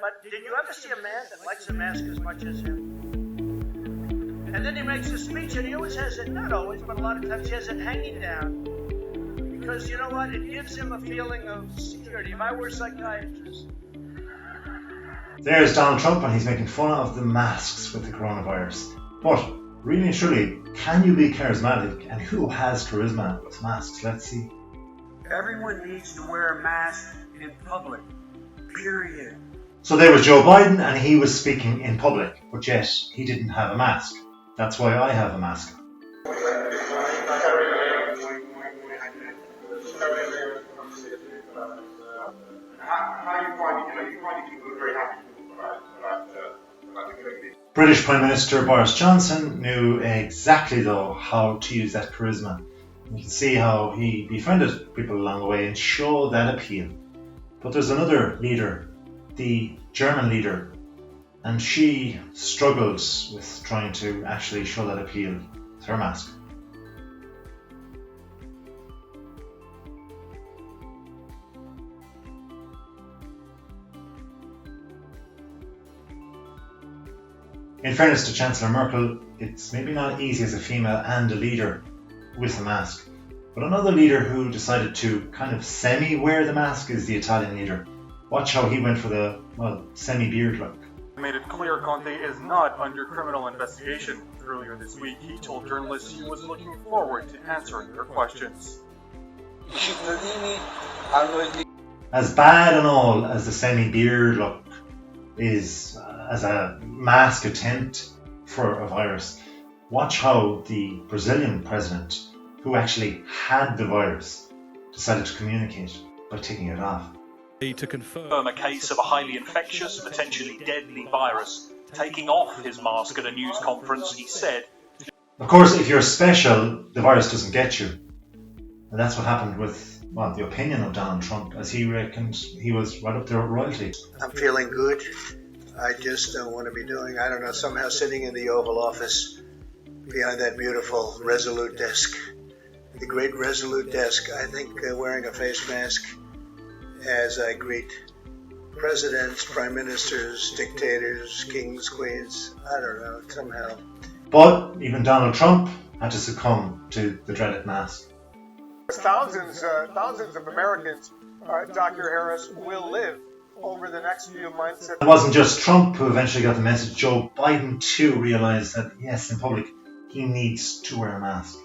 But did you ever see a man that likes a mask as much as him? And then he makes a speech, and he always has it, not always, but a lot of times he has it hanging down. Because you know what? It gives him a feeling of security. If I were a psychiatrist. There's Donald Trump, and he's making fun of the masks with the coronavirus. But really and truly, can you be charismatic? And who has charisma with masks? Let's see. Everyone needs to wear a mask in public. Period. So there was Joe Biden, and he was speaking in public, but yet he didn't have a mask. That's why I have a mask. British Prime Minister Boris Johnson knew exactly though how to use that charisma. You can see how he befriended people along the way and showed that appeal. But there's another leader, the German leader, and she struggled with trying to actually show that appeal with her mask. In fairness to Chancellor Merkel, it's maybe not easy as a female and a leader with a mask. But another leader who decided to kind of semi-wear the mask is the Italian leader. Watch how he went for the, semi-beard look. Made it clear Conte is not under criminal investigation. Earlier this week, he told journalists he was looking forward to answering their questions. As bad and all as the semi-beard look is as a mask attempt for a virus, watch how the Brazilian president, who actually had the virus, decided to communicate by taking it off. To confirm A case of a highly infectious, potentially deadly virus. Taking off his mask at a news conference, he said, Of course, if you're special, the virus doesn't get you. And that's what happened with the opinion of Donald Trump, as he reckoned he was right up there with royalty. I'm feeling good. I just don't want to be doing, somehow sitting in the Oval Office behind that beautiful Resolute desk. The great Resolute desk. I think wearing a face mask as I greet presidents, prime ministers, dictators, kings, queens, somehow. But even Donald Trump had to succumb to the dreaded mask. Thousands of Americans, Dr. Harris, will live over the next few months. It wasn't just Trump who eventually got the message. Joe Biden too realised that, yes, in public, he needs to wear a mask.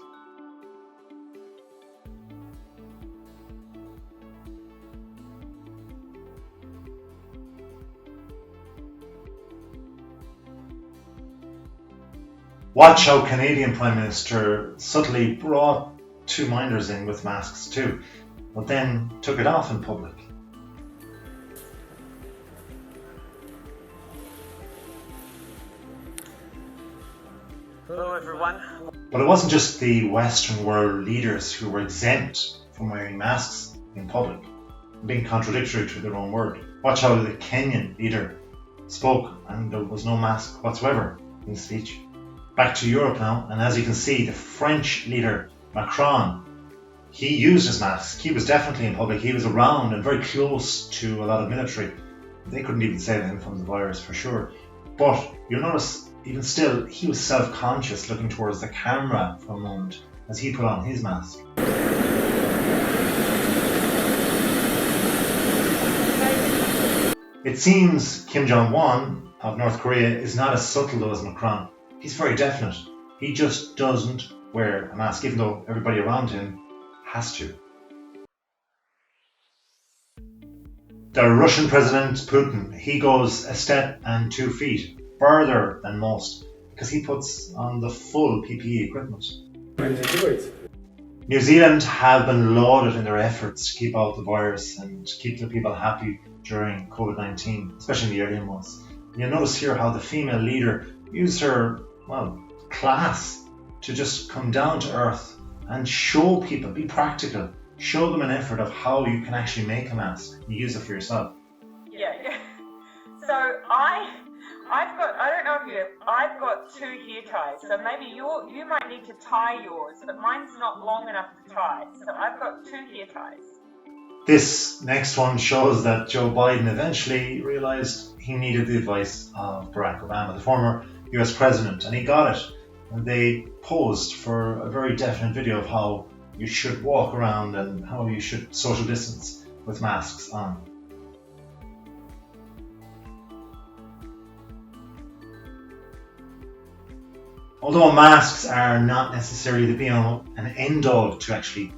Watch how Canadian Prime Minister subtly brought two minders in with masks too, but then took it off in public. Hello everyone. But it wasn't just the Western world leaders who were exempt from wearing masks in public, being contradictory to their own word. Watch how the Kenyan leader spoke and there was no mask whatsoever in his speech. Back to Europe now, and as you can see, the French leader Macron, he used his mask. He was definitely in public. He was around and very close to a lot of military. They couldn't even save him from the virus for sure. But you'll notice, even still, he was self-conscious, looking towards the camera for a moment as he put on his mask. It seems Kim Jong-un of North Korea is not as subtle though as Macron. He's very definite. He just doesn't wear a mask, even though everybody around him has to. The Russian President Putin, he goes a step and 2 feet further than most because he puts on the full PPE equipment. New Zealand have been lauded in their efforts to keep out the virus and keep the people happy during COVID-19, especially in the early months. You'll notice here how the female leader used her class to just come down to earth and show people, be practical, show them an effort of how you can actually make a mask. You use it for yourself. Yeah. So I've got 2 hair ties. So maybe you might need to tie yours, but mine's not long enough to tie. So I've got 2 hair ties. This next one shows that Joe Biden eventually realized he needed the advice of Barack Obama, the former US president, and he got it. And they posed for a very definite video of how you should walk around and how you should social distance with masks on. Although masks are not necessarily the be-all and end-all to actually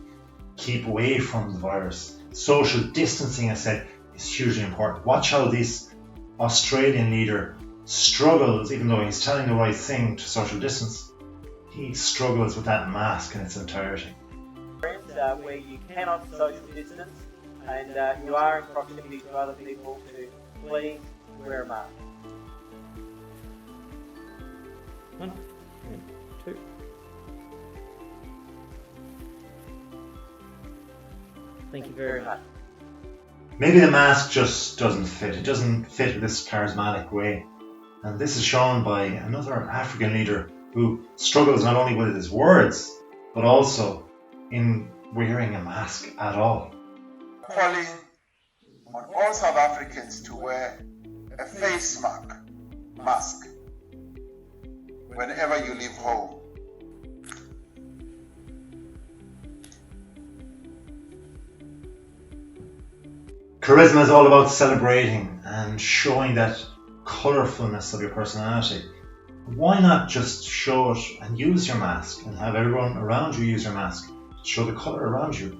keep away from the virus, social distancing, I said, is hugely important. Watch how this Australian leader struggles, even though he's telling the right thing to social distance, he struggles with that mask in its entirety. Where you cannot social distance and you are in proximity to other people, to please wear a mask. 1, 2. Thank you very much. Maybe the mask just doesn't fit. It doesn't fit this charismatic way. And this is shown by another African leader who struggles not only with his words, but also in wearing a mask at all. Calling on all South Africans to wear a face mask whenever you leave home. Charisma is all about celebrating and showing that colourfulness of your personality. Why not just show it and use your mask and have everyone around you use your mask to show the colour around you?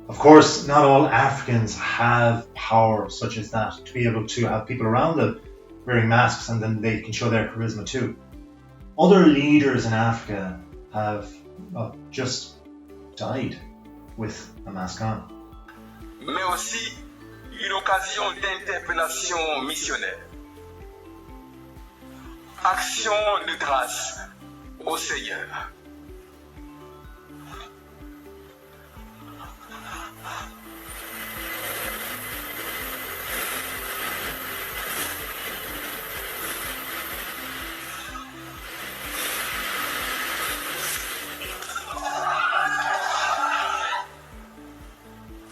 Of course, not all Africans have power such as that to be able to have people around them wearing masks and then they can show their charisma too. Other leaders in Africa have just died with a mask on. Mais aussi une occasion d'interpellation missionnaire. Action de grâce au Seigneur.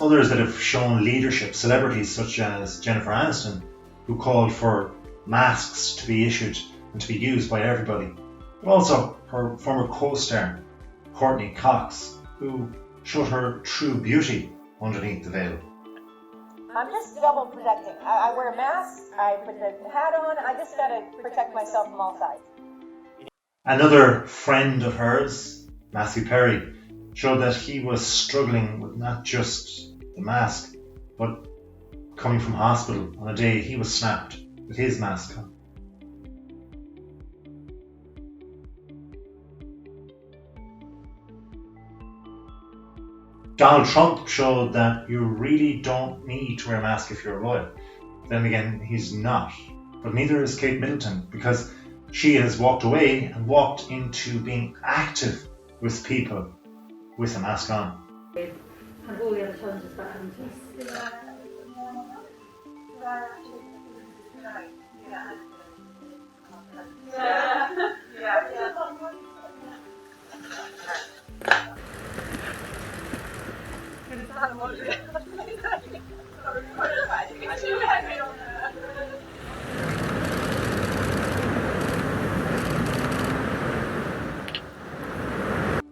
Others that have shown leadership, celebrities such as Jennifer Aniston, who called for masks to be issued and to be used by everybody, but also her former co-star, Courtney Cox, who showed her true beauty underneath the veil. I'm just double protecting. I wear a mask, I put the hat on, I just gotta protect myself from all sides. Another friend of hers, Matthew Perry, showed that he was struggling with not just the mask, but coming from hospital on a day he was snapped with his mask on. Donald Trump showed that you really don't need to wear a mask if you're royal. Then again, he's not. But neither is Kate Middleton, because she has walked away and walked into being active with people with a mask on. And all the other challenges that haven't faced.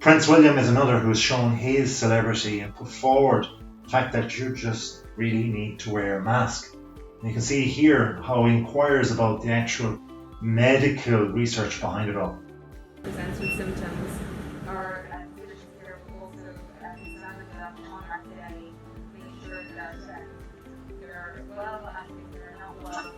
Prince William is another who has shown his celebrity and put forward the fact that you just really need to wear a mask. And you can see here how he inquires about the actual medical research behind it all. Presents with symptoms or physicians here also examine them on our day, make sure that they're well and they're not well,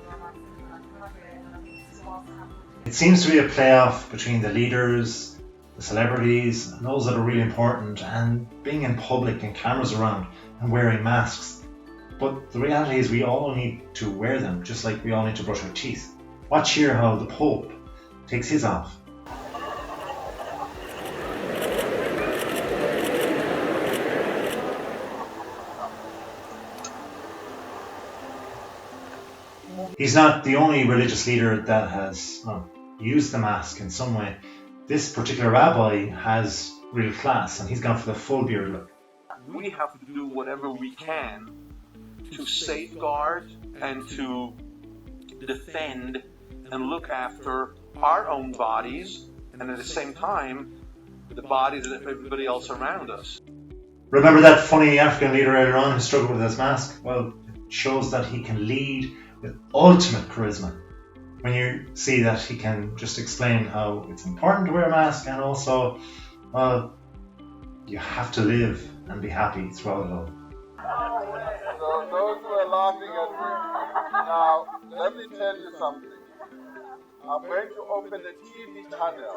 It seems to be a playoff between the leaders, the celebrities, and those that are really important, and being in public and cameras around and wearing masks. But the reality is we all need to wear them, just like we all need to brush our teeth. Watch here how the Pope takes his off. He's not the only religious leader that has used the mask in some way. This particular rabbi has real class, and he's gone for the full beard look. We have to do whatever we can to safeguard and to defend and look after our own bodies, and at the same time, the bodies of everybody else around us. Remember that funny African leader earlier on who struggled with his mask? Well, it shows that he can lead with ultimate charisma. When you see that he can just explain how it's important to wear a mask, and also, well, you have to live and be happy throughout it all. So those who are laughing at me, now let me tell you something. I'm going to open a TV channel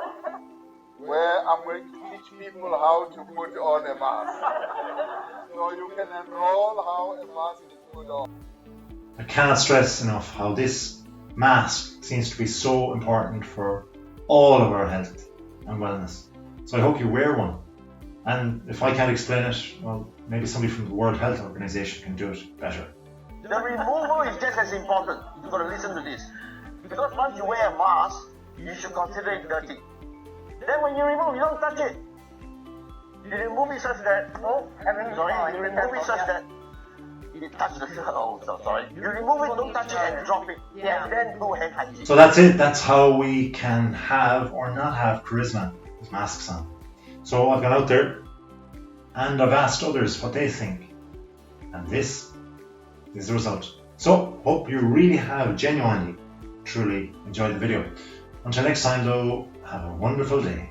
where I'm going to teach people how to put on a mask. So you can enroll how a mask is put on. I cannot stress enough how this mask seems to be so important for all of our health and wellness. So I hope you wear one. And if I can't explain it, well, maybe somebody from the World Health Organization can do it better. The removal is just as important. You've got to listen to this. Because once you wear a mask, you should consider it dirty. Then when you remove, you don't touch it. You remove it such that, you remove it such that you touch the sorry. You remove it, don't touch it, and drop it. Yeah. And then go ahead hygiene. So that's it. That's how we can have or not have charisma with masks on. So I've gone out there and I've asked others what they think. And this is the result. So hope you really have genuinely, truly enjoyed the video. Until next time though, have a wonderful day.